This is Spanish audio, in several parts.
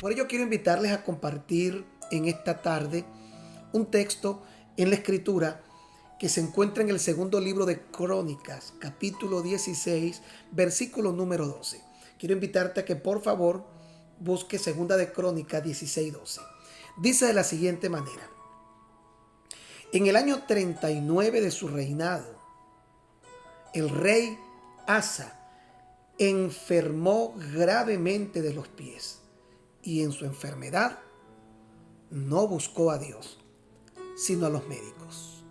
Por ello quiero invitarles a compartir en esta tarde un texto en la Escritura que se encuentra en el segundo libro de Crónicas, capítulo 16, versículo número 12. Quiero invitarte a que por favor busque segunda de Crónicas 16, 12. Dice de la siguiente manera: en el año 39 de su reinado, el rey Asa enfermó gravemente de los pies, y en su enfermedad no buscó a Dios, sino a los médicos.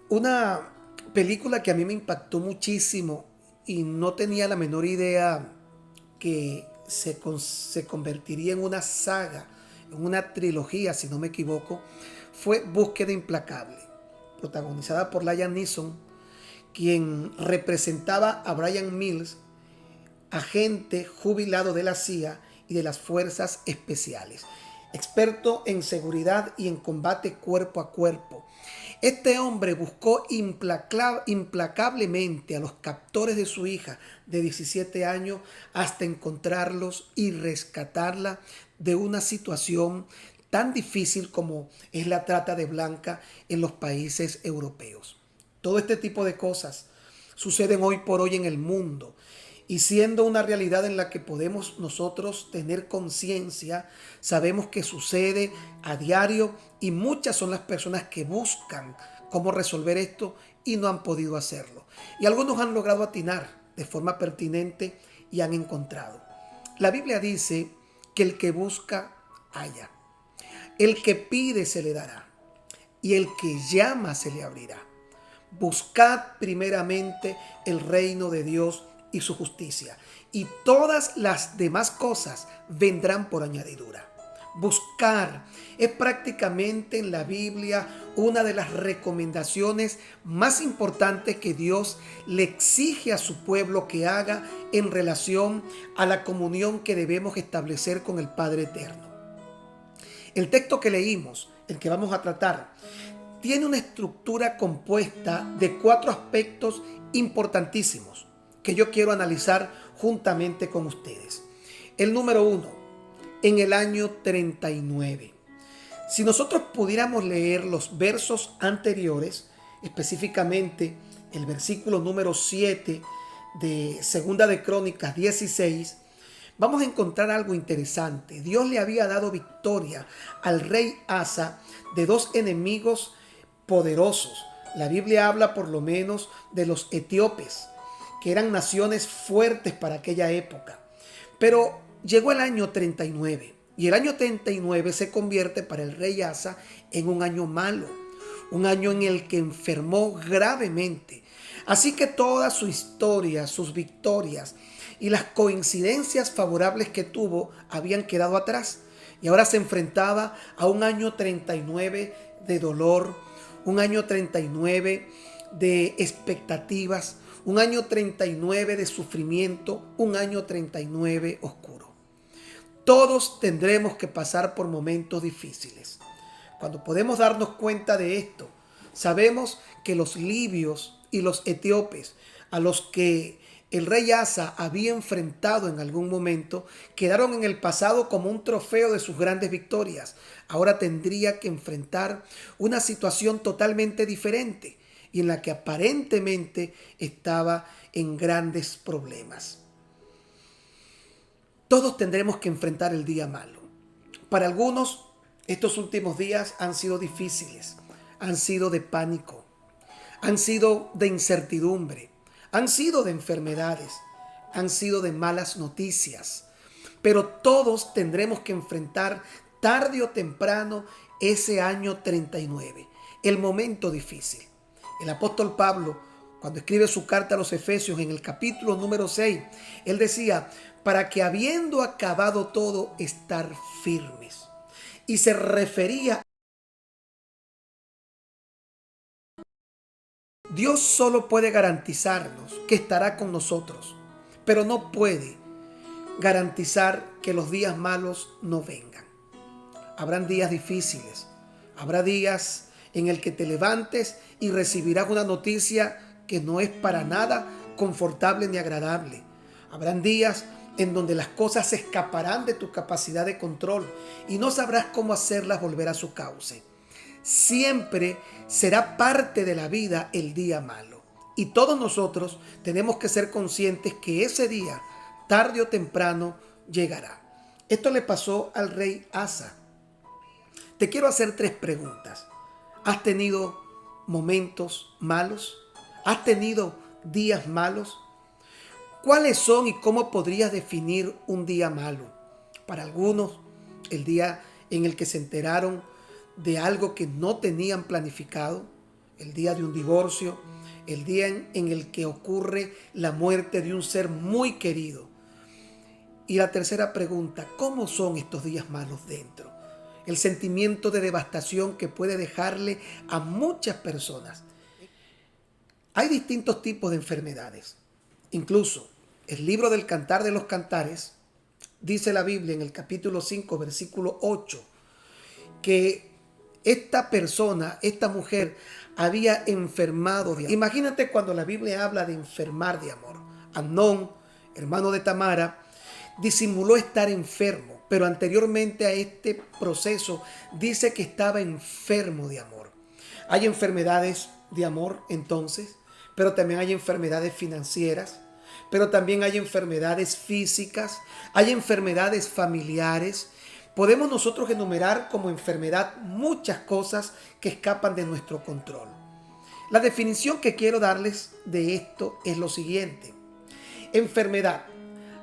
Una película que a mí me impactó muchísimo y no tenía la menor idea que se convertiría en una saga, en una trilogía, si no me equivoco, fue Búsqueda Implacable, protagonizada por Liam Neeson, quien representaba a Brian Mills, agente jubilado de la CIA y de las Fuerzas Especiales, experto en seguridad y en combate cuerpo a cuerpo. Este hombre buscó implacablemente a los captores de su hija de 17 años hasta encontrarlos y rescatarla de una situación tan difícil como es la trata de blancas en los países europeos. Todo este tipo de cosas suceden hoy por hoy en el mundo, y siendo una realidad en la que podemos nosotros tener conciencia, sabemos que sucede a diario y muchas son las personas que buscan cómo resolver esto y no han podido hacerlo. Y algunos han logrado atinar de forma pertinente y han encontrado. La Biblia dice que el que busca, halla. El que pide se le dará, y el que llama se le abrirá. Buscad primeramente el reino de Dios y su justicia, y todas las demás cosas vendrán por añadidura. Buscar es prácticamente en la Biblia una de las recomendaciones más importantes que Dios le exige a su pueblo que haga en relación a la comunión que debemos establecer con el Padre Eterno. El texto que leímos, el que vamos a tratar, tiene una estructura compuesta de 4 aspectos importantísimos que yo quiero analizar juntamente con ustedes. El número 1, en el año 39. Si nosotros pudiéramos leer los versos anteriores, específicamente el versículo número 7 de segunda de Crónicas 16, vamos a encontrar algo interesante. Dios le había dado victoria al rey Asa de 2 enemigos poderosos. La Biblia habla por lo menos de los etíopes, que eran naciones fuertes para aquella época. Pero llegó el año 39 y el año 39 se convierte para el rey Asa en un año malo, un año en el que enfermó gravemente. Así que toda su historia, sus victorias y las coincidencias favorables que tuvo habían quedado atrás, y ahora se enfrentaba a un año 39 de dolor, un año 39 de expectativas, un año 39 de sufrimiento, un año 39 oscuro. Todos tendremos que pasar por momentos difíciles. Cuando podemos darnos cuenta de esto, sabemos que los libios y los etíopes, a los que el rey Asa había enfrentado en algún momento, quedaron en el pasado como un trofeo de sus grandes victorias. Ahora tendría que enfrentar una situación totalmente diferente y en la que aparentemente estaba en grandes problemas. Todos tendremos que enfrentar el día malo. Para algunos, estos últimos días han sido difíciles, han sido de pánico, han sido de incertidumbre, han sido de enfermedades, han sido de malas noticias. Pero todos tendremos que enfrentar tarde o temprano ese año 39, el momento difícil. El apóstol Pablo, cuando escribe su carta a los Efesios en el capítulo número 6, él decía: para que habiendo acabado todo, estar firmes. Y se refería: Dios solo puede garantizarnos que estará con nosotros, pero no puede garantizar que los días malos no vengan. Habrán días difíciles, habrá días en el que te levantes y recibirás una noticia que no es para nada confortable ni agradable. Habrán días en donde las cosas se escaparán de tu capacidad de control y no sabrás cómo hacerlas volver a su cauce. Siempre será parte de la vida el día malo. Y todos nosotros tenemos que ser conscientes que ese día, tarde o temprano, llegará. Esto le pasó al rey Asa. Te quiero hacer 3 preguntas. ¿Has tenido momentos malos? ¿Has tenido días malos? ¿Cuáles son y cómo podrías definir un día malo? Para algunos, el día en el que se enteraron de algo que no tenían planificado, el día de un divorcio, el día en el que ocurre la muerte de un ser muy querido. Y la tercera pregunta, ¿cómo son estos días malos dentro? El sentimiento de devastación que puede dejarle a muchas personas. Hay distintos tipos de enfermedades. Incluso el libro del Cantar de los Cantares, dice la Biblia en el capítulo 5, versículo 8, que esta persona, esta mujer, había enfermado de amor. Imagínate cuando la Biblia habla de enfermar de amor. Amnón, hermano de Tamara, disimuló estar enfermo, pero anteriormente a este proceso dice que estaba enfermo de amor. Hay enfermedades de amor entonces, pero también hay enfermedades financieras, pero también hay enfermedades físicas, hay enfermedades familiares. Podemos nosotros enumerar como enfermedad muchas cosas que escapan de nuestro control. La definición que quiero darles de esto es lo siguiente. Enfermedad: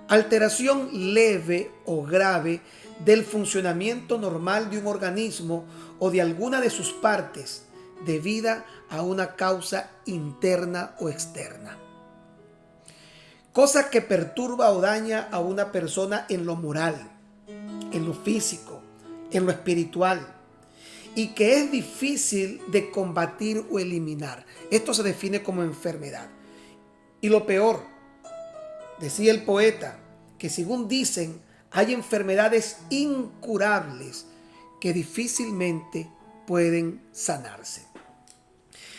alteración leve o grave del funcionamiento normal de un organismo o de alguna de sus partes debida a una causa interna o externa. Cosa que perturba o daña a una persona en lo moral, en lo físico, en lo espiritual, y que es difícil de combatir o eliminar. Esto se define como enfermedad. Y lo peor, decía el poeta, que según dicen, hay enfermedades incurables que difícilmente pueden sanarse.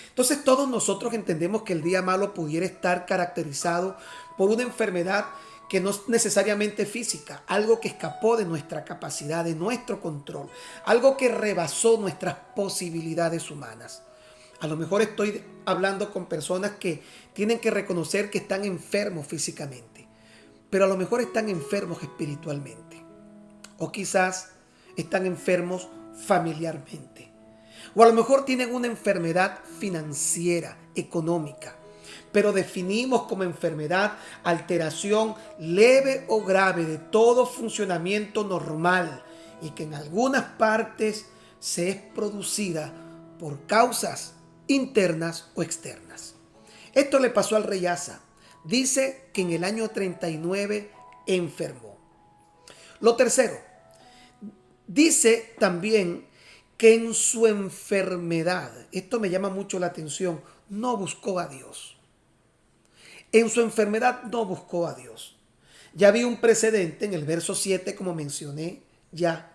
Entonces todos nosotros entendemos que el día malo pudiera estar caracterizado por una enfermedad que no es necesariamente física, algo que escapó de nuestra capacidad, de nuestro control, algo que rebasó nuestras posibilidades humanas. A lo mejor estoy hablando con personas que tienen que reconocer que están enfermos físicamente, pero a lo mejor están enfermos espiritualmente, o quizás están enfermos familiarmente, o a lo mejor tienen una enfermedad financiera, económica, pero definimos como enfermedad alteración leve o grave de todo funcionamiento normal y que en algunas partes se es producida por causas internas o externas. Esto le pasó al rey Asa. Dice que en el año 39 enfermó. Lo tercero, dice también que en su enfermedad, esto me llama mucho la atención, no buscó a Dios. En su enfermedad no buscó a Dios. Ya había un precedente en el verso 7, como mencioné ya,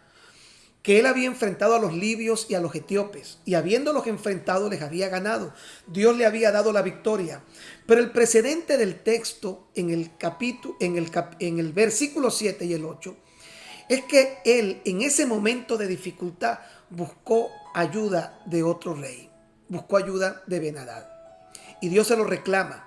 que él había enfrentado a los libios y a los etíopes, y habiéndolos enfrentado les había ganado. Dios le había dado la victoria. Pero el precedente del texto en el versículo 7 y el 8 es que él en ese momento de dificultad buscó ayuda de otro rey, buscó ayuda de Ben-Hadad, y Dios se lo reclama.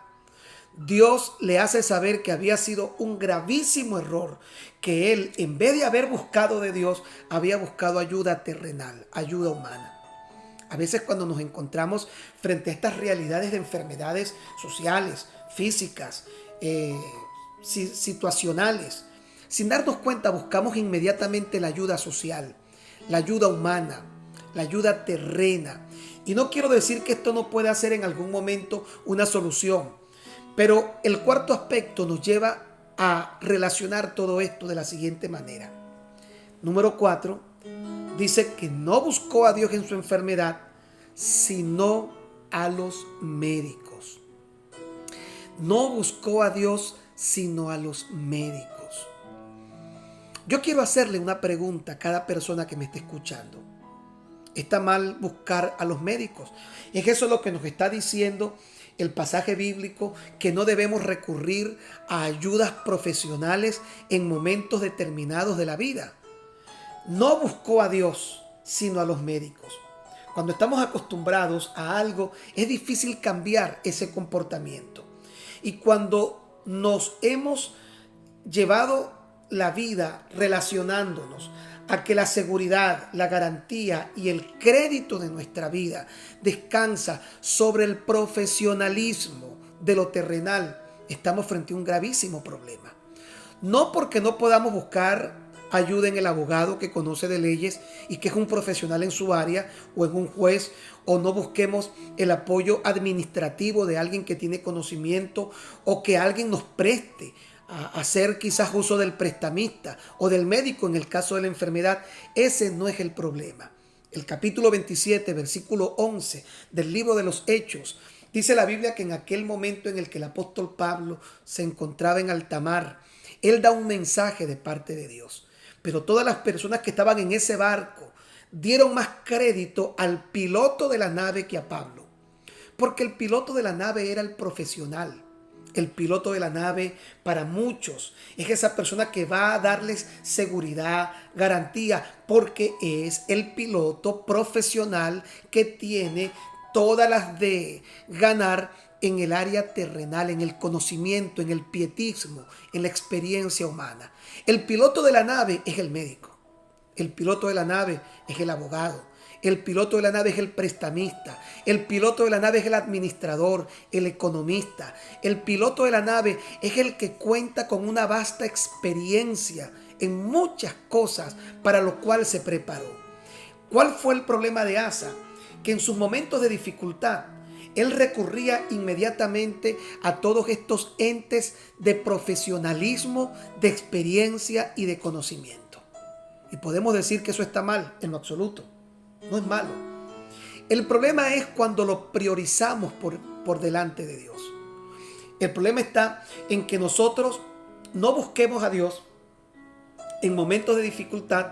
Dios le hace saber que había sido un gravísimo error, que él, en vez de haber buscado de Dios, había buscado ayuda terrenal, ayuda humana. A veces cuando nos encontramos frente a estas realidades de enfermedades sociales, físicas, situacionales, sin darnos cuenta buscamos inmediatamente la ayuda social, la ayuda humana, la ayuda terrena. Y no quiero decir que esto no pueda ser en algún momento una solución. Pero el cuarto aspecto nos lleva a relacionar todo esto de la siguiente manera. Número 4, dice que no buscó a Dios en su enfermedad, sino a los médicos. No buscó a Dios, sino a los médicos. Yo quiero hacerle una pregunta a cada persona que me esté escuchando. ¿Está mal buscar a los médicos? Es eso lo que nos está diciendo el pasaje bíblico que no debemos recurrir a ayudas profesionales en momentos determinados de la vida. No buscó a Dios, sino a los médicos. Cuando estamos acostumbrados a algo, es difícil cambiar ese comportamiento. Y cuando nos hemos llevado la vida relacionándonos a que la seguridad, la garantía y el crédito de nuestra vida descansa sobre el profesionalismo de lo terrenal, estamos frente a un gravísimo problema. No porque no podamos buscar ayuda en el abogado que conoce de leyes y que es un profesional en su área, o en un juez, o no busquemos el apoyo administrativo de alguien que tiene conocimiento, o que alguien nos preste a hacer quizás uso del prestamista o del médico en el caso de la enfermedad. Ese no es el problema. El capítulo 27, versículo 11 del libro de los Hechos, dice la Biblia que en aquel momento en el que el apóstol Pablo se encontraba en alta mar, él da un mensaje de parte de Dios. Pero todas las personas que estaban en ese barco dieron más crédito al piloto de la nave que a Pablo. Porque el piloto de la nave era el profesional. El piloto de la nave para muchos es esa persona que va a darles seguridad, garantía, porque es el piloto profesional que tiene todas las de ganar en el área terrenal, en el conocimiento, en el pietismo, en la experiencia humana. El piloto de la nave es el médico. El piloto de la nave es el abogado. El piloto de la nave es el prestamista. El piloto de la nave es el administrador, el economista. El piloto de la nave es el que cuenta con una vasta experiencia en muchas cosas para lo cual se preparó. ¿Cuál fue el problema de Asa? Que en sus momentos de dificultad, él recurría inmediatamente a todos estos entes de profesionalismo, de experiencia y de conocimiento. Y podemos decir que eso está mal, en lo absoluto. No es malo. El problema es cuando lo priorizamos por delante de Dios. El problema está en que nosotros no busquemos a Dios en momentos de dificultad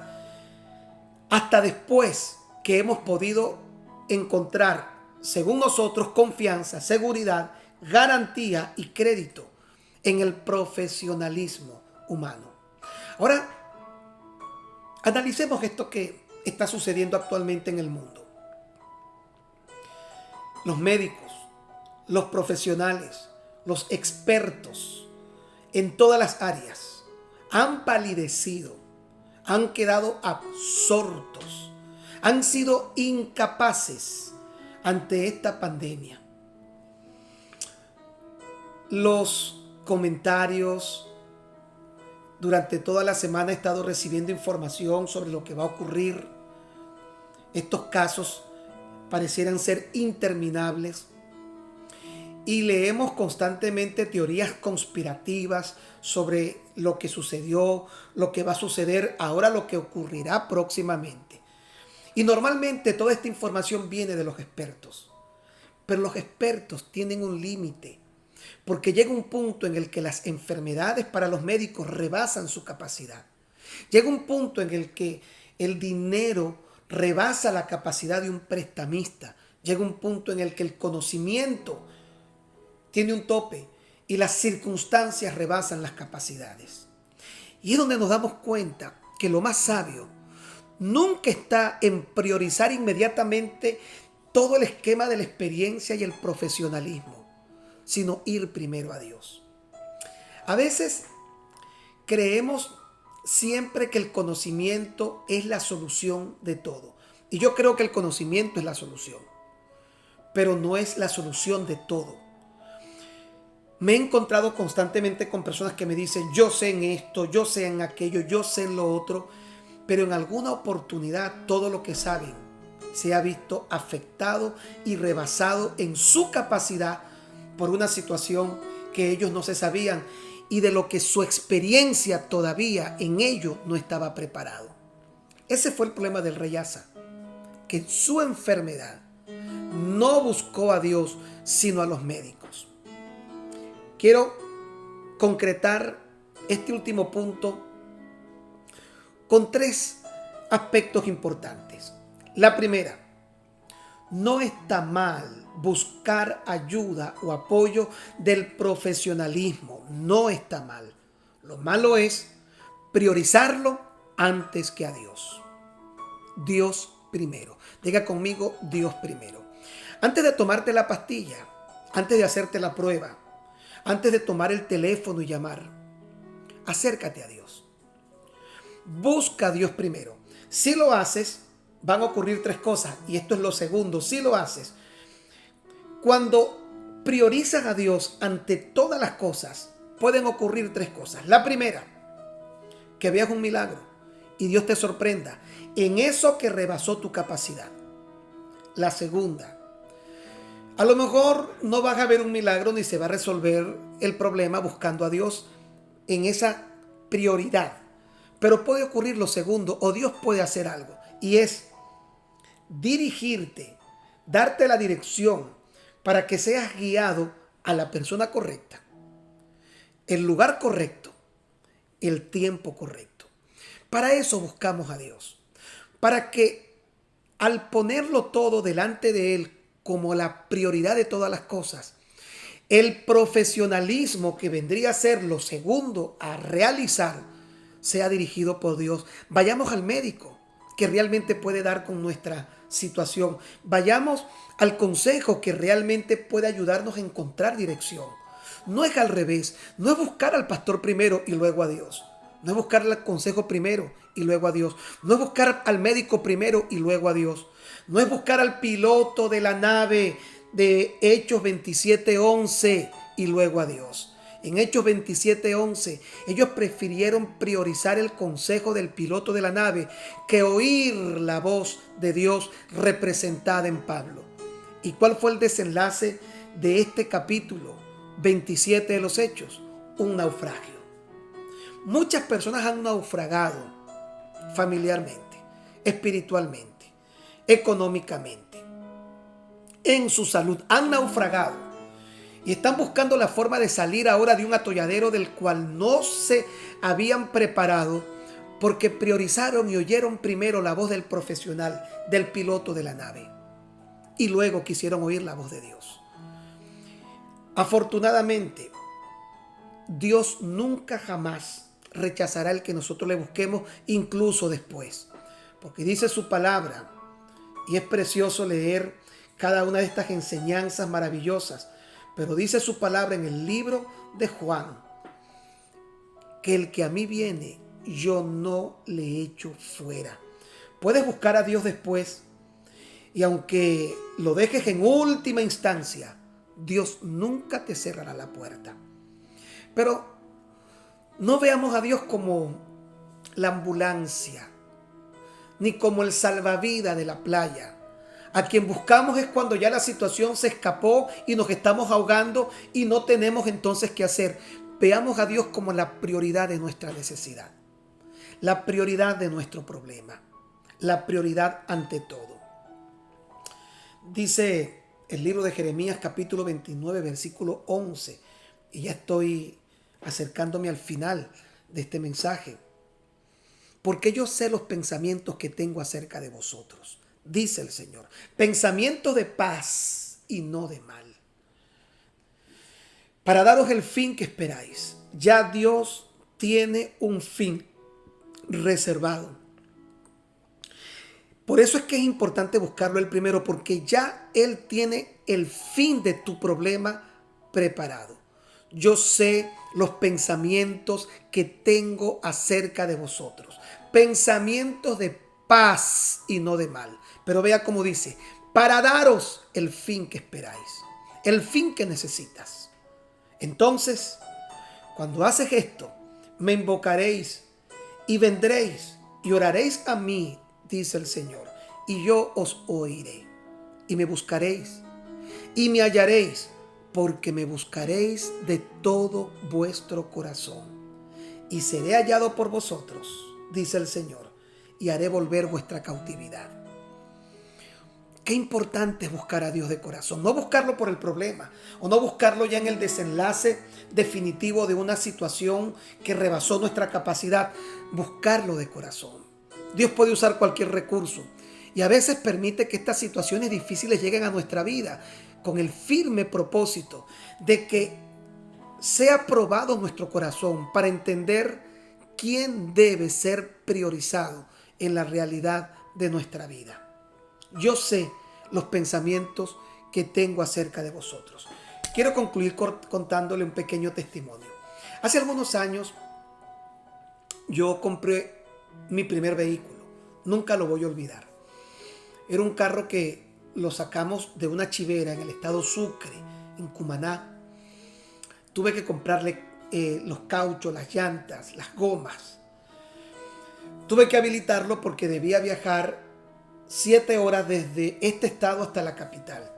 hasta después que hemos podido encontrar, según nosotros, confianza, seguridad, garantía y crédito en el profesionalismo humano. Ahora, analicemos esto que está sucediendo actualmente en el mundo. Los médicos, los profesionales, los expertos en todas las áreas han palidecido, han quedado absortos, han sido incapaces ante esta pandemia. Los comentarios, durante toda la semana he estado recibiendo información sobre lo que va a ocurrir. Estos casos parecieran ser interminables y leemos constantemente teorías conspirativas sobre lo que sucedió, lo que va a suceder ahora, lo que ocurrirá próximamente. Y normalmente toda esta información viene de los expertos. Pero los expertos tienen un límite, porque llega un punto en el que las enfermedades para los médicos rebasan su capacidad. Llega un punto en el que el dinero rebasa la capacidad de un prestamista. Llega un punto en el que el conocimiento tiene un tope y las circunstancias rebasan las capacidades. Y es donde nos damos cuenta que lo más sabio nunca está en priorizar inmediatamente todo el esquema de la experiencia y el profesionalismo, sino ir primero a Dios. A veces creemos siempre que el conocimiento es la solución de todo. Y yo creo que el conocimiento es la solución, pero no es la solución de todo. Me he encontrado constantemente con personas que me dicen, yo sé en esto, yo sé en aquello, yo sé en lo otro, pero en alguna oportunidad todo lo que saben se ha visto afectado y rebasado en su capacidad por una situación que ellos no se sabían y de lo que su experiencia todavía en ello no estaba preparado. Ese fue el problema del rey Asa, que en su enfermedad no buscó a Dios sino a los médicos. Quiero concretar este último punto con 3 aspectos importantes. La primera, No está mal buscar ayuda o apoyo del profesionalismo. No está mal. Lo malo es priorizarlo antes que a Dios. Dios primero. Diga conmigo, Dios primero. Antes de tomarte la pastilla, antes de hacerte la prueba, antes de tomar el teléfono y llamar, acércate a Dios. Busca a Dios primero. Si lo haces, van a ocurrir tres cosas. Y esto es lo segundo. Si lo haces, cuando priorizas a Dios ante todas las cosas, pueden ocurrir tres cosas. La primera, que veas un milagro y Dios te sorprenda en eso que rebasó tu capacidad. La segunda, a lo mejor no vas a ver un milagro ni se va a resolver el problema buscando a Dios en esa prioridad. Pero puede ocurrir lo segundo, o Dios puede hacer algo, y es dirigirte, darte la dirección para que seas guiado a la persona correcta, el lugar correcto, el tiempo correcto. Para eso buscamos a Dios, para que al ponerlo todo delante de Él como la prioridad de todas las cosas, el profesionalismo que vendría a ser lo segundo a realizar sea dirigido por Dios. Vayamos al médico que realmente puede dar con nuestra situación. Vayamos al consejo que realmente puede ayudarnos a encontrar dirección. No es al revés. No es buscar al pastor primero y luego a Dios. No es buscar el consejo primero y luego a Dios. No es buscar al médico primero y luego a Dios. No es buscar al piloto de la nave de Hechos 27:11 y luego a Dios. En Hechos 27:11, ellos prefirieron priorizar el consejo del piloto de la nave que oír la voz de Dios representada en Pablo. ¿Y cuál fue el desenlace de este capítulo 27 de los Hechos? Un naufragio. Muchas personas han naufragado familiarmente, espiritualmente, económicamente, en su salud. Han naufragado y están buscando la forma de salir ahora de un atolladero del cual no se habían preparado porque priorizaron y oyeron primero la voz del profesional, del piloto de la nave, y luego quisieron oír la voz de Dios. Afortunadamente, Dios nunca jamás rechazará el que nosotros le busquemos, incluso después, porque dice su palabra, y es precioso leer cada una de estas enseñanzas maravillosas, pero dice su palabra en el libro de Juan, que el que a mí viene, yo no le echo fuera. Puedes buscar a Dios después, y aunque lo dejes en última instancia, Dios nunca te cerrará la puerta. Pero no veamos a Dios como la ambulancia, ni como el salvavidas de la playa. A quien buscamos es cuando ya la situación se escapó y nos estamos ahogando y no tenemos entonces qué hacer. Veamos a Dios como la prioridad de nuestra necesidad, la prioridad de nuestro problema, la prioridad ante todo. Dice el libro de Jeremías capítulo 29 versículo 11, y ya estoy acercándome al final de este mensaje. Porque yo sé los pensamientos que tengo acerca de vosotros, dice el Señor. Pensamientos de paz y no de mal, para daros el fin que esperáis. Ya Dios tiene un fin reservado. Por eso es que es importante buscarlo Él primero, porque ya Él tiene el fin de tu problema preparado. Yo sé los pensamientos que tengo acerca de vosotros. Pensamientos de paz y no de mal. Pero vea cómo dice, para daros el fin que esperáis, el fin que necesitas. Entonces, cuando haces esto, me invocaréis y vendréis y oraréis a mí, dice el Señor, y yo os oiré. Y me buscaréis y me hallaréis, porque me buscaréis de todo vuestro corazón. Y seré hallado por vosotros, dice el Señor, y haré volver vuestra cautividad. Qué importante es buscar a Dios de corazón. No buscarlo por el problema, o no buscarlo ya en el desenlace definitivo de una situación que rebasó nuestra capacidad. Buscarlo de corazón. Dios puede usar cualquier recurso. Y a veces permite que estas situaciones difíciles lleguen a nuestra vida con el firme propósito de que sea probado nuestro corazón para entender quién debe ser priorizado en la realidad de nuestra vida. Yo sé los pensamientos que tengo acerca de vosotros. Quiero concluir contándole un pequeño testimonio. Hace algunos años yo compré mi primer vehículo. Nunca lo voy a olvidar. Era un carro que lo sacamos de una chivera en el estado Sucre, en Cumaná. Tuve que comprarle los cauchos, las llantas, las gomas. Tuve que habilitarlo porque debía viajar 7 horas desde este estado hasta la capital.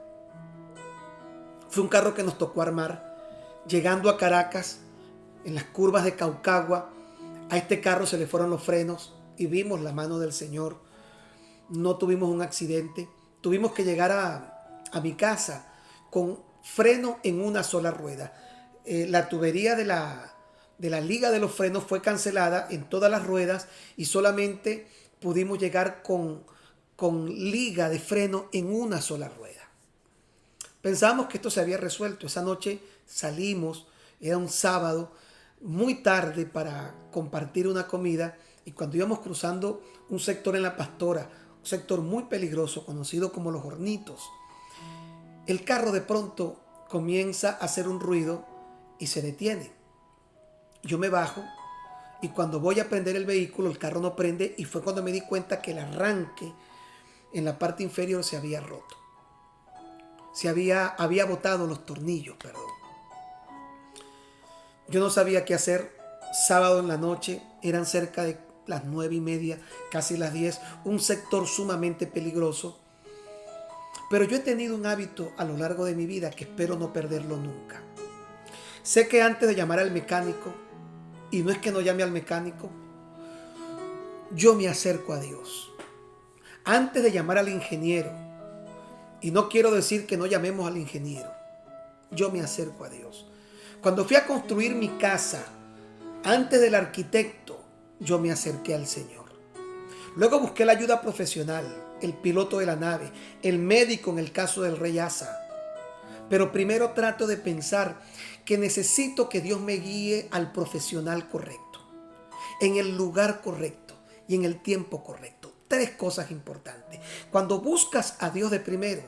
Fue un carro que nos tocó armar. Llegando a Caracas, en las curvas de Caucagua, a este carro se le fueron los frenos y vimos la mano del Señor. No tuvimos un accidente. Tuvimos que llegar a mi casa con freno en una sola rueda. La tubería de la liga de los frenos fue cancelada en todas las ruedas y solamente pudimos llegar con liga de freno en una sola rueda. Pensábamos que esto se había resuelto. Esa noche salimos, era un sábado, muy tarde para compartir una comida, y cuando íbamos cruzando un sector en La Pastora, un sector muy peligroso conocido como Los Hornitos, el carro de pronto comienza a hacer un ruido y se detiene. Yo me bajo y cuando voy a prender el vehículo, el carro no prende, y fue cuando me di cuenta que el arranque en la parte inferior se había roto. Había botado los tornillos, perdón. Yo no sabía qué hacer. Sábado en la noche, eran cerca de las 9:30, casi las 10, un sector sumamente peligroso. Pero yo he tenido un hábito a lo largo de mi vida que espero no perderlo nunca. Sé que antes de llamar al mecánico, y no es que no llame al mecánico, yo me acerco a Dios. Antes de llamar al ingeniero, y no quiero decir que no llamemos al ingeniero, yo me acerco a Dios. Cuando fui a construir mi casa, antes del arquitecto, yo me acerqué al Señor. Luego busqué la ayuda profesional, el piloto de la nave, el médico en el caso del rey Asa. Pero primero trato de pensar que necesito que Dios me guíe al profesional correcto, en el lugar correcto y en el tiempo correcto. 3 cosas importantes. Cuando buscas a Dios de primero,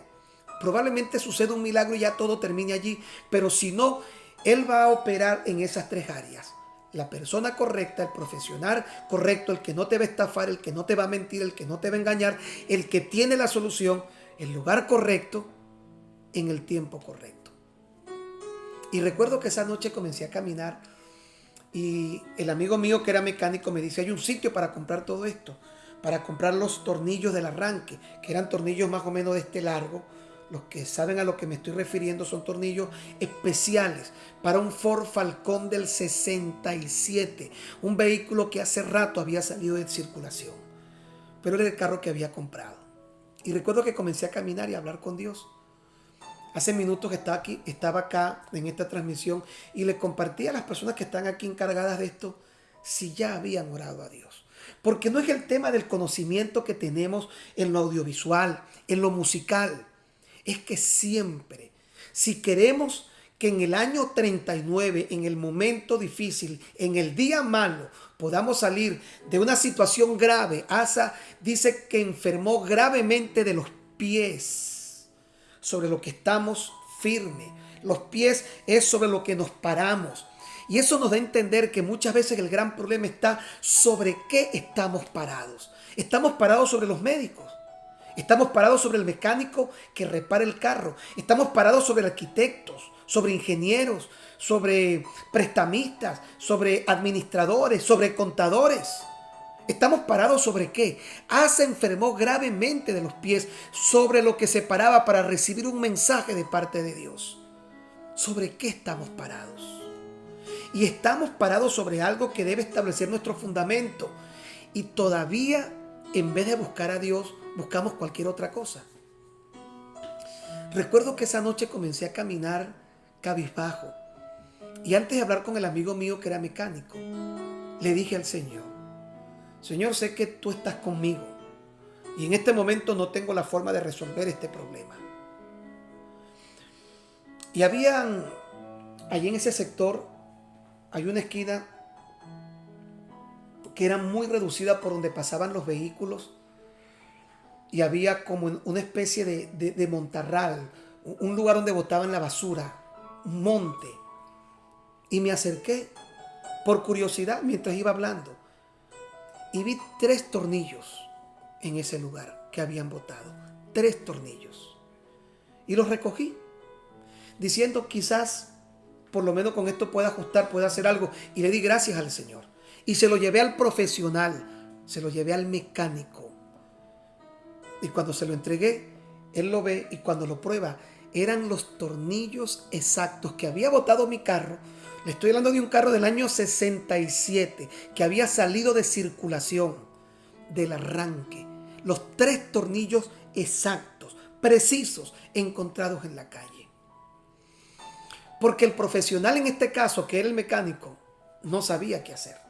probablemente suceda un milagro y ya todo termine allí, pero si no, Él va a operar en esas 3 áreas. La persona correcta, el profesional correcto, el que no te va a estafar, el que no te va a mentir, el que no te va a engañar, el que tiene la solución, el lugar correcto, en el tiempo correcto. Y recuerdo que esa noche comencé a caminar y el amigo mío que era mecánico me dice, hay un sitio para comprar todo esto, para comprar los tornillos del arranque, que eran tornillos más o menos de este largo. Los que saben a lo que me estoy refiriendo son tornillos especiales para un Ford Falcon del 67, un vehículo que hace rato había salido de circulación, pero era el carro que había comprado. Y recuerdo que comencé a caminar y a hablar con Dios. Hace minutos que estaba acá en esta transmisión y le compartí a las personas que están aquí encargadas de esto si ya habían orado a Dios. Porque no es el tema del conocimiento que tenemos en lo audiovisual, en lo musical. Es que siempre, si queremos que en el año 39, en el momento difícil, en el día malo, podamos salir de una situación grave, Asa dice que enfermó gravemente de los pies, sobre lo que estamos firmes. Los pies es sobre lo que nos paramos. Y eso nos da a entender que muchas veces el gran problema está sobre qué estamos parados. Estamos parados sobre los médicos. Estamos parados sobre el mecánico que repara el carro. Estamos parados sobre arquitectos, sobre ingenieros, sobre prestamistas, sobre administradores, sobre contadores. ¿Estamos parados sobre qué? Asa enfermó gravemente de los pies, sobre lo que se paraba para recibir un mensaje de parte de Dios. ¿Sobre qué estamos parados? Y estamos parados sobre algo que debe establecer nuestro fundamento. Y todavía, en vez de buscar a Dios, buscamos cualquier otra cosa. Recuerdo que esa noche comencé a caminar cabizbajo. Y antes de hablar con el amigo mío que era mecánico, le dije al Señor, Señor, sé que tú estás conmigo. y en este momento no tengo la forma de resolver este problema. Y allí en ese sector, hay una esquina que era muy reducida por donde pasaban los vehículos y había como una especie de montarral, un lugar donde botaban la basura, un monte. Y me acerqué por curiosidad mientras iba hablando y vi 3 tornillos en ese lugar que habían botado. 3 tornillos. Y los recogí, diciendo quizás por lo menos con esto pueda ajustar, pueda hacer algo. Y le di gracias al Señor. Y se lo llevé al profesional, se lo llevé al mecánico. Y cuando se lo entregué, él lo ve y cuando lo prueba, eran los tornillos exactos que había botado mi carro. Le estoy hablando de un carro del año 67 que había salido de circulación, del arranque. Los 3 tornillos exactos, precisos, encontrados en la calle. Porque el profesional en este caso, que era el mecánico, no sabía qué hacer.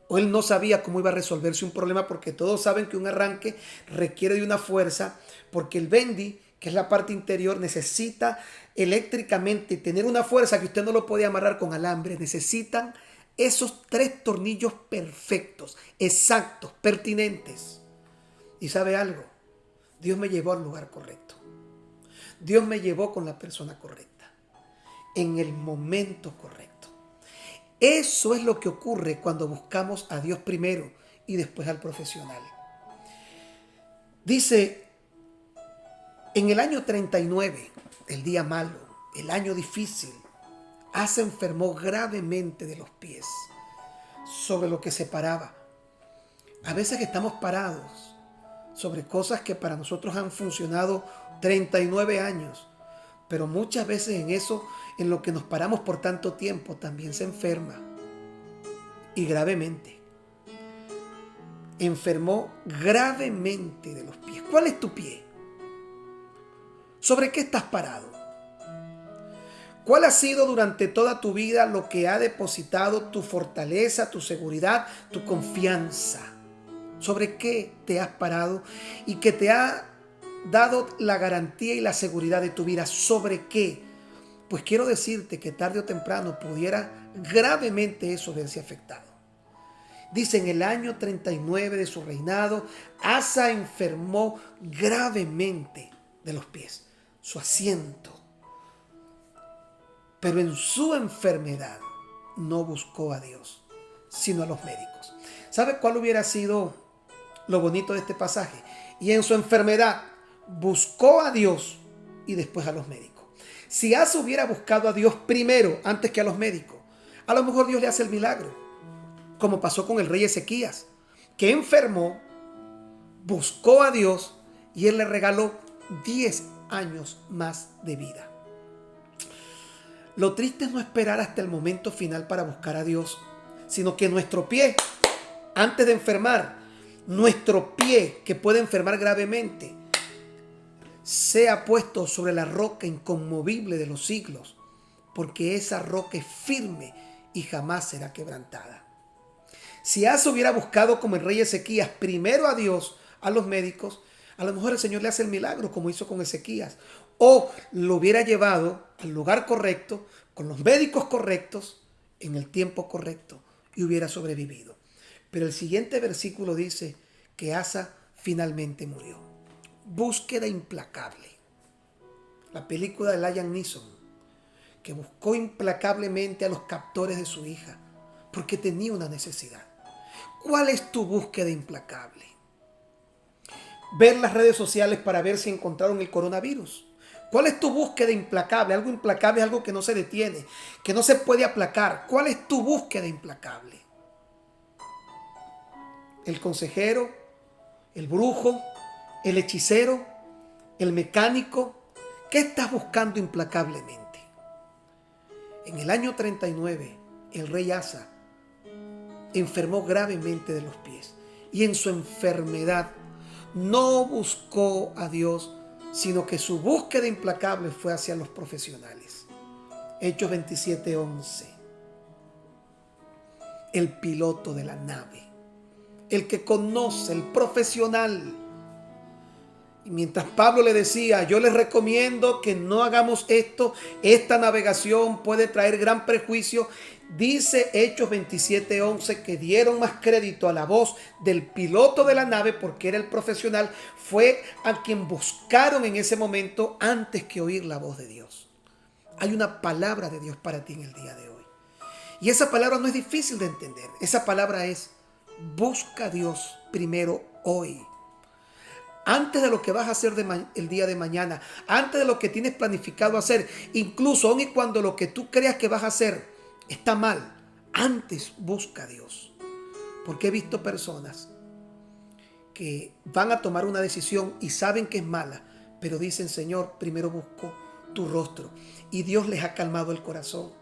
O él no sabía cómo iba a resolverse un problema, porque todos saben que un arranque requiere de una fuerza, porque el bendy, que es la parte interior, necesita eléctricamente tener una fuerza que usted no lo puede amarrar con alambre. Necesitan esos 3 tornillos perfectos, exactos, pertinentes. ¿Y sabe algo? Dios me llevó al lugar correcto. Dios me llevó con la persona correcta, en el momento correcto. Eso es lo que ocurre cuando buscamos a Dios primero y después al profesional. Dice, en el año 39, el día malo, el año difícil, Asa enfermó gravemente de los pies, sobre lo que se paraba. A veces estamos parados sobre cosas que para nosotros han funcionado 39 años, pero muchas veces en eso, en lo que nos paramos por tanto tiempo, también se enferma. Y gravemente. Enfermó gravemente de los pies. ¿Cuál es tu pie? ¿Sobre qué estás parado? ¿Cuál ha sido durante toda tu vida lo que ha depositado tu fortaleza, tu seguridad, tu confianza? ¿Sobre qué te has parado y que te ha dado la garantía y la seguridad de tu vida? ¿Sobre qué? Pues quiero decirte que tarde o temprano pudiera gravemente eso verse afectado. Dice, en el año 39 de su reinado, Asa enfermó gravemente de los pies, su asiento. Pero en su enfermedad no buscó a Dios, sino a los médicos. ¿Sabe cuál hubiera sido lo bonito de este pasaje? Y en su enfermedad buscó a Dios y después a los médicos. Si Asa hubiera buscado a Dios primero antes que a los médicos, a lo mejor Dios le hace el milagro, como pasó con el rey Ezequías, que enfermó, buscó a Dios y él le regaló 10 años más de vida. Lo triste es no esperar hasta el momento final para buscar a Dios, sino que nuestro pie, antes de enfermar, nuestro pie que puede enfermar gravemente, sea puesto sobre la roca inconmovible de los siglos, porque esa roca es firme y jamás será quebrantada. Si Asa hubiera buscado como el rey Ezequías primero a Dios, a los médicos, a lo mejor el Señor le hace el milagro como hizo con Ezequías, o lo hubiera llevado al lugar correcto, con los médicos correctos, en el tiempo correcto, y hubiera sobrevivido. Pero el siguiente versículo dice que Asa finalmente murió. Búsqueda implacable. La película de Liam Neeson, que buscó implacablemente a los captores de su hija, porque tenía una necesidad. ¿Cuál es tu búsqueda implacable? Ver las redes sociales para ver si encontraron el coronavirus. ¿Cuál es tu búsqueda implacable? Algo implacable es algo que no se detiene, que no se puede aplacar. ¿Cuál es tu búsqueda implacable? ¿El consejero? ¿El brujo? ¿El hechicero? ¿El mecánico? ¿Qué estás buscando implacablemente? En el año 39, el rey Asa enfermó gravemente de los pies y en su enfermedad no buscó a Dios, sino que su búsqueda implacable fue hacia los profesionales. Hechos 27:11. El piloto de la nave, el que conoce, el profesional, Y mientras Pablo le decía, yo les recomiendo que no hagamos esto, esta navegación puede traer gran perjuicio, dice Hechos 27:11 que dieron más crédito a la voz del piloto de la nave porque era el profesional, fue a quien buscaron en ese momento antes que oír la voz de Dios. Hay una palabra de Dios para ti en el día de hoy. Y esa palabra no es difícil de entender. Esa palabra es, busca a Dios primero hoy. Antes de lo que vas a hacer el día de mañana, antes de lo que tienes planificado hacer, incluso aun y cuando lo que tú creas que vas a hacer está mal, antes busca a Dios. Porque he visto personas que van a tomar una decisión y saben que es mala, pero dicen, Señor, primero busco tu rostro. Y Dios les ha calmado el corazón.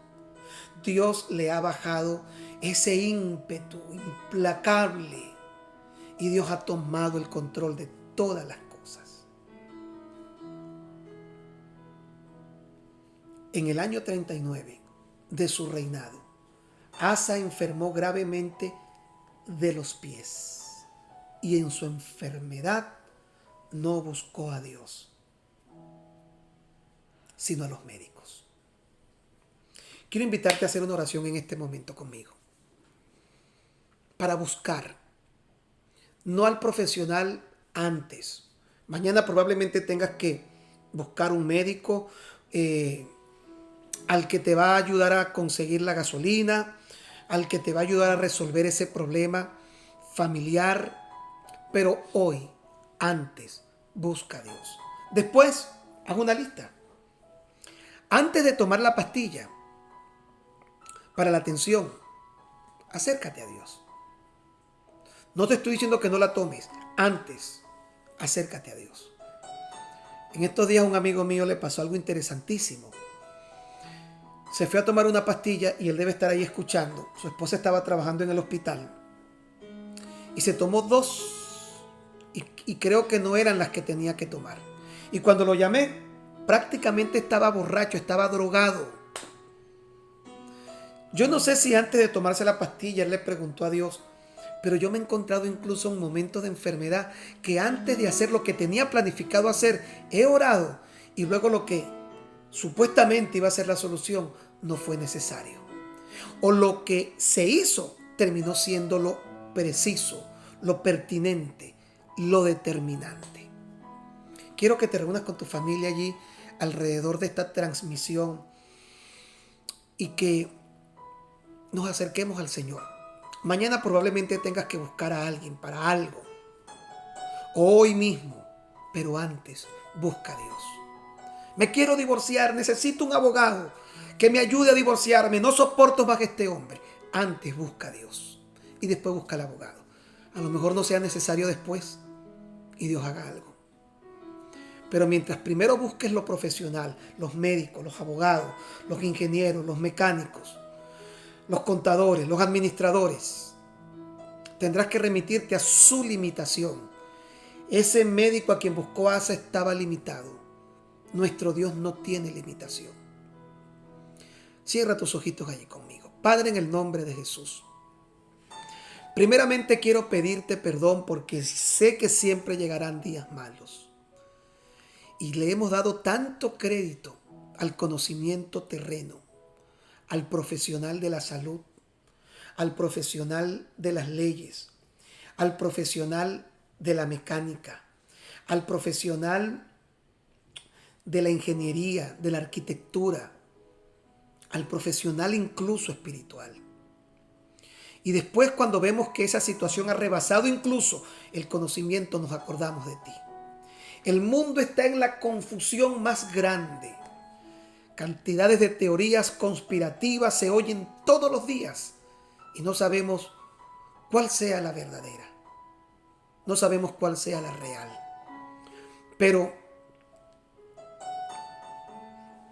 Dios le ha bajado ese ímpetu implacable y Dios ha tomado el control de todas las cosas. En el año 39 de su reinado, Asa enfermó gravemente de los pies y en su enfermedad no buscó a Dios, sino a los médicos. Quiero invitarte a hacer una oración en este momento conmigo para buscar, no al profesional antes. Mañana probablemente tengas que buscar un médico al que te va a ayudar a conseguir la gasolina, al que te va a ayudar a resolver ese problema familiar. Pero hoy, antes, busca a Dios. Después, haz una lista. Antes de tomar la pastilla para la tensión, acércate a Dios. No te estoy diciendo que no la tomes. Antes, acércate a Dios. En estos días a un amigo mío le pasó algo interesantísimo. Se fue a tomar una pastilla y él debe estar ahí escuchando. Su esposa estaba trabajando en el hospital. Y se tomó 2. Y creo que no eran las que tenía que tomar. Y cuando lo llamé, prácticamente estaba borracho, estaba drogado. Yo no sé si antes de tomarse la pastilla él le preguntó a Dios, pero yo me he encontrado incluso en momentos de enfermedad que antes de hacer lo que tenía planificado hacer, he orado y luego lo que supuestamente iba a ser la solución no fue necesario. O lo que se hizo terminó siendo lo preciso, lo pertinente, lo determinante. Quiero que te reúnas con tu familia allí alrededor de esta transmisión y que nos acerquemos al Señor. Mañana probablemente tengas que buscar a alguien para algo. Hoy mismo. Pero antes, busca a Dios. Me quiero divorciar, necesito un abogado que me ayude a divorciarme. No soporto más a este hombre. Antes busca a Dios. Y después busca al abogado. A lo mejor no sea necesario después. Y Dios haga algo. Pero mientras primero busques lo profesional, los médicos, los abogados, los ingenieros, los mecánicos, los contadores, los administradores, tendrás que remitirte a su limitación. Ese médico a quien buscó Asa estaba limitado. Nuestro Dios no tiene limitación. Cierra tus ojitos allí conmigo. Padre, en el nombre de Jesús. Primeramente quiero pedirte perdón porque sé que siempre llegarán días malos. Y le hemos dado tanto crédito al conocimiento terreno, al profesional de la salud, al profesional de las leyes, al profesional de la mecánica, al profesional de la ingeniería, de la arquitectura, al profesional incluso espiritual. Y después, cuando vemos que esa situación ha rebasado incluso el conocimiento, nos acordamos de ti. El mundo está en la confusión más grande. Cantidades de teorías conspirativas se oyen todos los días y no sabemos cuál sea la verdadera. No sabemos cuál sea la real. Pero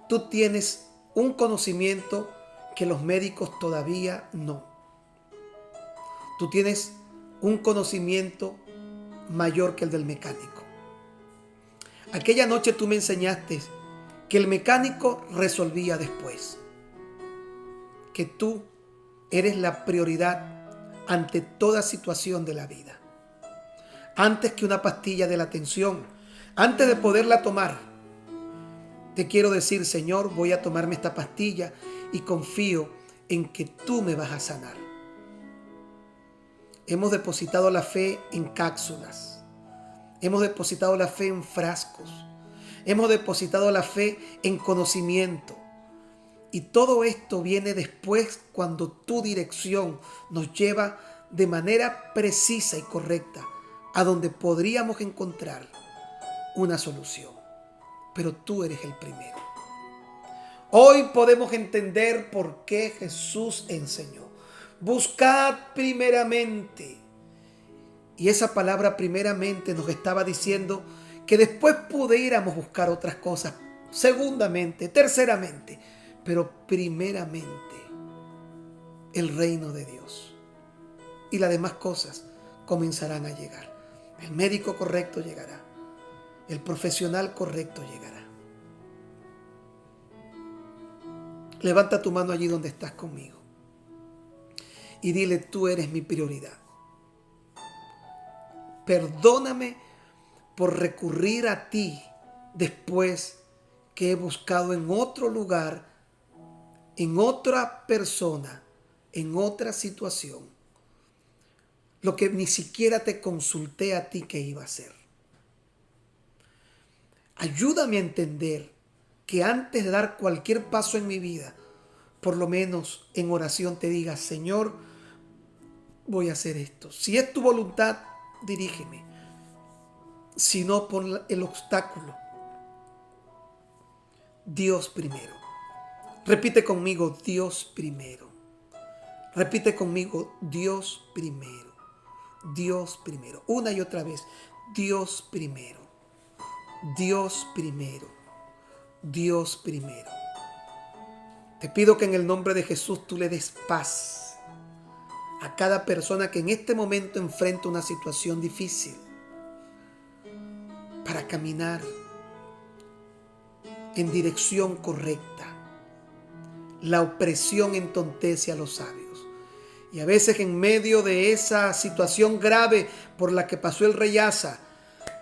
tú tienes un conocimiento que los médicos todavía no. Tú tienes un conocimiento mayor que el del mecánico. Aquella noche tú me enseñaste que el mecánico resolvía después. Que tú eres la prioridad ante toda situación de la vida. Antes que una pastilla de la tensión, Antes de poderla tomar, te quiero decir, Señor, voy a tomarme esta pastilla y confío en que tú me vas a sanar. Hemos depositado la fe en cápsulas. Hemos depositado la fe en frascos. Hemos depositado la fe en conocimiento. Y todo esto viene después cuando tu dirección nos lleva de manera precisa y correcta a donde podríamos encontrar una solución. Pero tú eres el primero. Hoy podemos entender por qué Jesús enseñó: buscad primeramente. Y esa palabra primeramente nos estaba diciendo que después pudiéramos buscar otras cosas, segundamente, terceramente, pero primeramente el reino de Dios. Y las demás cosas comenzarán a llegar. El médico correcto llegará. El profesional correcto llegará. Levanta tu mano allí donde estás conmigo y dile: tú eres mi prioridad. Perdóname por recurrir a ti después que he buscado en otro lugar, en otra persona, en otra situación, lo que ni siquiera te consulté a ti que iba a hacer. Ayúdame a entender que antes de dar cualquier paso en mi vida, por lo menos en oración te diga: Señor, voy a hacer esto. Si es tu voluntad, dirígeme. Si no, pon el obstáculo. Dios primero. Repite conmigo: Dios primero. Repite conmigo: Dios primero. Dios primero. Una y otra vez: Dios primero. Dios primero. Dios primero. Te pido que en el nombre de Jesús tú le des paz a cada persona que en este momento enfrenta una situación difícil, para caminar en dirección correcta. La opresión entontece a los sabios. Y a veces en medio de esa situación grave por la que pasó el rey Asa,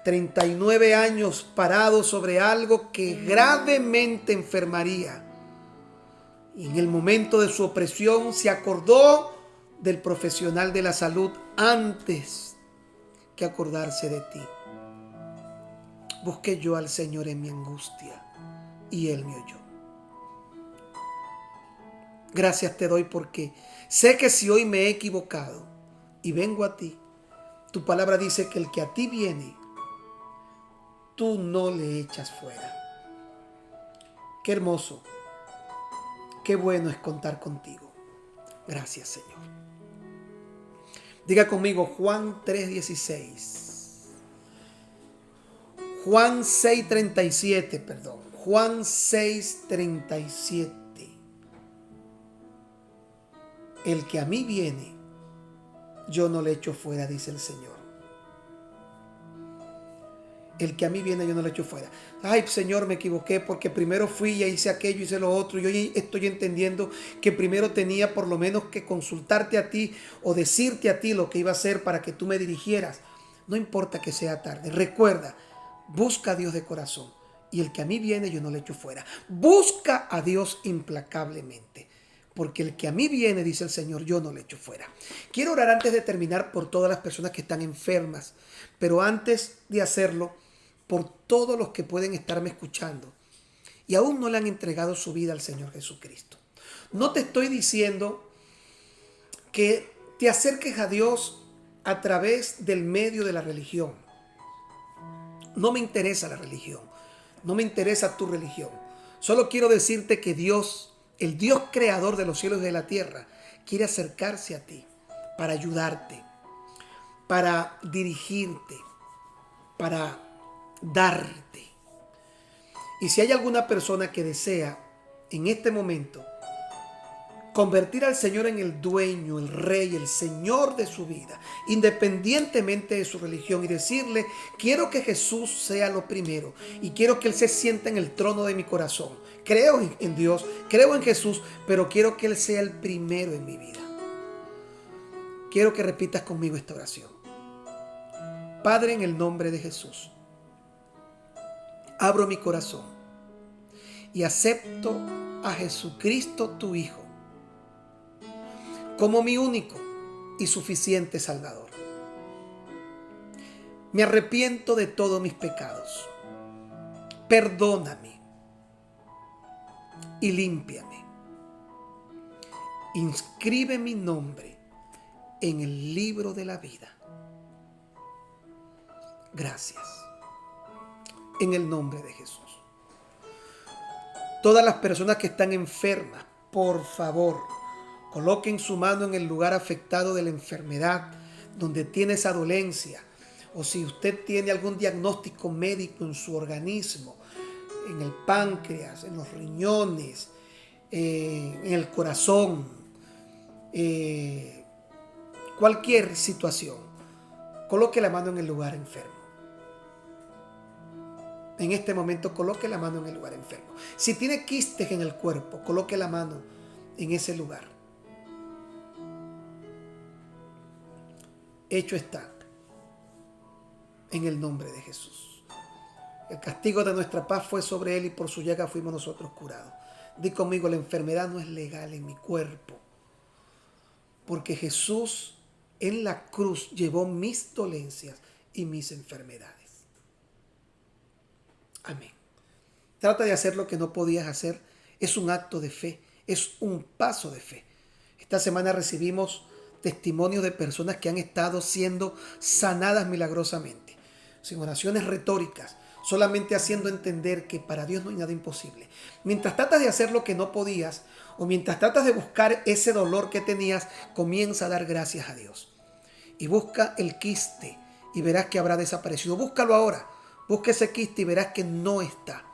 39 años parado sobre algo que gravemente enfermaría, y en el momento de su opresión se acordó del profesional de la salud antes que acordarse de ti. Busqué yo al Señor en mi angustia y Él me oyó. Gracias te doy porque sé que si hoy me he equivocado y vengo a ti, tu palabra dice que el que a ti viene, tú no le echas fuera. Qué hermoso, qué bueno es contar contigo. Gracias, Señor. Diga conmigo Juan 3:16. Juan 6:37, perdón. Juan 6:37. El que a mí viene, yo no le echo fuera, dice el Señor. El que a mí viene, yo no le echo fuera. Ay, Señor, me equivoqué porque primero fui y hice aquello, hice lo otro. Yo estoy entendiendo que primero tenía por lo menos que consultarte a ti o decirte a ti lo que iba a hacer para que tú me dirigieras. No importa que sea tarde. Recuerda, busca a Dios de corazón. Y el que a mí viene, yo no le echo fuera. Busca a Dios implacablemente. Porque el que a mí viene, dice el Señor, yo no le echo fuera. Quiero orar antes de terminar por todas las personas que están enfermas. Pero antes de hacerlo, por todos los que pueden estarme escuchando y aún no le han entregado su vida al Señor Jesucristo. No te estoy diciendo que te acerques a Dios a través del medio de la religión. No me interesa la religión. No me interesa tu religión. Solo quiero decirte que Dios, el Dios creador de los cielos y de la tierra, quiere acercarse a ti para ayudarte, para dirigirte, para darte. Y si hay alguna persona que desea en este momento convertir al Señor en el dueño, el rey, el Señor de su vida, independientemente de su religión, y decirle: quiero que Jesús sea lo primero y quiero que Él se sienta en el trono de mi corazón. Creo en Dios, creo en Jesús, pero quiero que Él sea el primero en mi vida. Quiero que repitas conmigo esta oración. Padre, en el nombre de Jesús, abro mi corazón y acepto a Jesucristo tu Hijo como mi único y suficiente Salvador. Me arrepiento de todos mis pecados. Perdóname y límpiame. Inscribe mi nombre en el libro de la vida. Gracias. En el nombre de Jesús. Todas las personas que están enfermas, por favor, coloquen su mano en el lugar afectado de la enfermedad, donde tiene esa dolencia. O si usted tiene algún diagnóstico médico en su organismo, en el páncreas, en los riñones, en el corazón, cualquier situación, coloque la mano en el lugar enfermo. En este momento coloque la mano en el lugar enfermo. Si tiene quistes en el cuerpo, coloque la mano en ese lugar. Hecho está. En el nombre de Jesús. El castigo de nuestra paz fue sobre él y por su llaga fuimos nosotros curados. Di conmigo, la enfermedad no es legal en mi cuerpo. Porque Jesús en la cruz llevó mis dolencias y mis enfermedades. Amén. Trata de hacer lo que no podías hacer. Es un acto de fe. Es un paso de fe. Esta semana recibimos testimonios de personas que han estado siendo sanadas milagrosamente. Sin oraciones retóricas. Solamente haciendo entender que para Dios no hay nada imposible. Mientras tratas de hacer lo que no podías, o mientras tratas de buscar ese dolor que tenías, comienza a dar gracias a Dios. Y busca el quiste y verás que habrá desaparecido. Búscalo ahora. Busca ese quiste y verás que no está.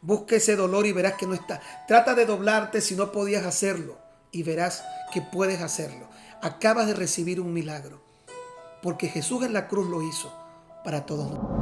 Busca ese dolor y verás que no está. Trata de doblarte si no podías hacerlo y verás que puedes hacerlo. Acabas de recibir un milagro porque Jesús en la cruz lo hizo para todos nosotros.